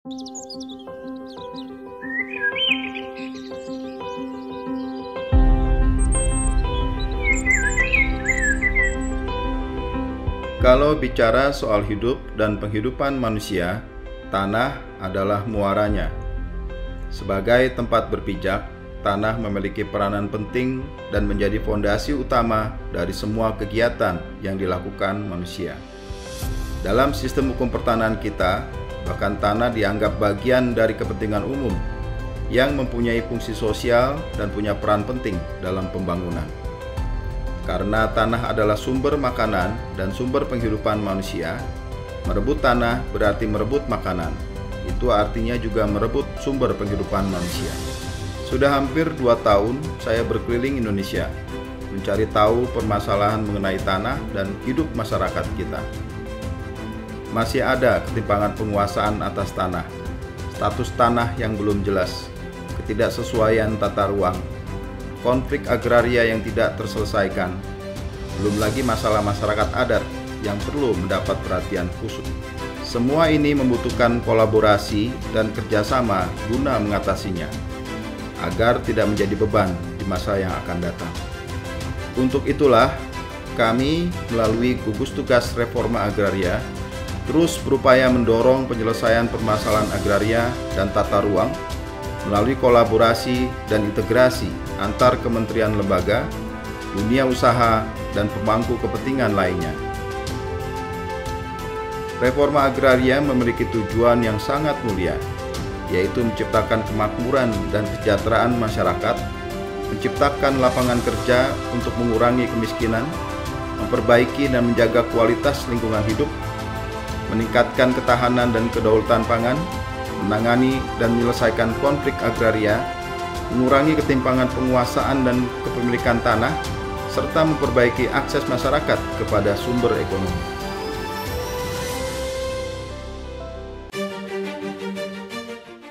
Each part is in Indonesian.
Kalau bicara soal hidup dan penghidupan manusia, tanah adalah muaranya. Sebagai tempat berpijak, tanah memiliki peranan penting dan menjadi fondasi utama dari semua kegiatan yang dilakukan manusia. Dalam sistem hukum pertanahan kita, bahkan tanah dianggap bagian dari kepentingan umum yang mempunyai fungsi sosial dan punya peran penting dalam pembangunan. Karena tanah adalah sumber makanan dan sumber penghidupan manusia, merebut tanah berarti merebut makanan. Itu artinya juga merebut sumber penghidupan manusia. Sudah hampir 2 tahun saya berkeliling Indonesia, mencari tahu permasalahan mengenai tanah dan hidup masyarakat kita. Masih ada ketimpangan penguasaan atas tanah, status tanah yang belum jelas, ketidaksesuaian tata ruang, konflik agraria yang tidak terselesaikan, belum lagi masalah masyarakat adat yang perlu mendapat perhatian khusus. Semua ini membutuhkan kolaborasi dan kerjasama guna mengatasinya, agar tidak menjadi beban di masa yang akan datang. Untuk itulah, kami melalui gugus tugas reforma agraria terus berupaya mendorong penyelesaian permasalahan agraria dan tata ruang melalui kolaborasi dan integrasi antar kementerian lembaga, dunia usaha, dan pemangku kepentingan lainnya. Reforma agraria memiliki tujuan yang sangat mulia, yaitu menciptakan kemakmuran dan kesejahteraan masyarakat, menciptakan lapangan kerja untuk mengurangi kemiskinan, memperbaiki dan menjaga kualitas lingkungan hidup, meningkatkan ketahanan dan kedaulatan pangan, menangani dan menyelesaikan konflik agraria, mengurangi ketimpangan penguasaan dan kepemilikan tanah, serta memperbaiki akses masyarakat kepada sumber ekonomi.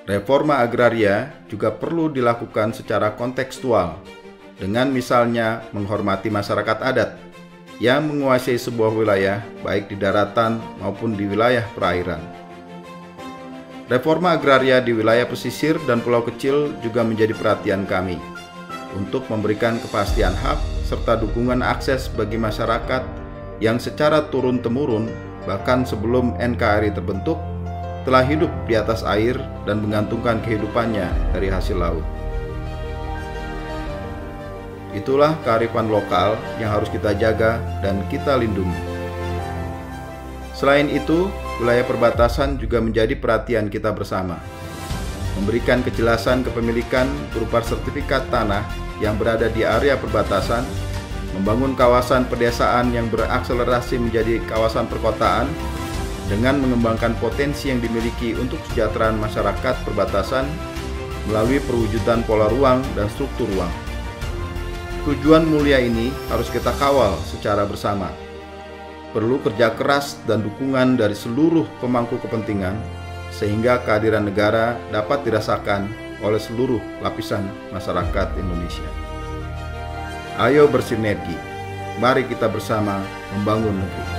Reforma agraria juga perlu dilakukan secara kontekstual, dengan misalnya menghormati masyarakat adat yang menguasai sebuah wilayah, baik di daratan maupun di wilayah perairan. Reforma agraria di wilayah pesisir dan pulau kecil juga menjadi perhatian kami untuk memberikan kepastian hak serta dukungan akses bagi masyarakat yang secara turun-temurun bahkan sebelum NKRI terbentuk telah hidup di atas air dan menggantungkan kehidupannya dari hasil laut. Itulah kearifan lokal yang harus kita jaga dan kita lindungi. Selain itu, wilayah perbatasan juga menjadi perhatian kita bersama. Memberikan kejelasan kepemilikan berupa sertifikat tanah yang berada di area perbatasan, membangun kawasan pedesaan yang berakselerasi menjadi kawasan perkotaan, dengan mengembangkan potensi yang dimiliki untuk kesejahteraan masyarakat perbatasan melalui perwujudan pola ruang dan struktur ruang. Tujuan mulia ini harus kita kawal secara bersama. Perlu kerja keras dan dukungan dari seluruh pemangku kepentingan sehingga kehadiran negara dapat dirasakan oleh seluruh lapisan masyarakat Indonesia. Ayo bersinergi, mari kita bersama membangun negeri.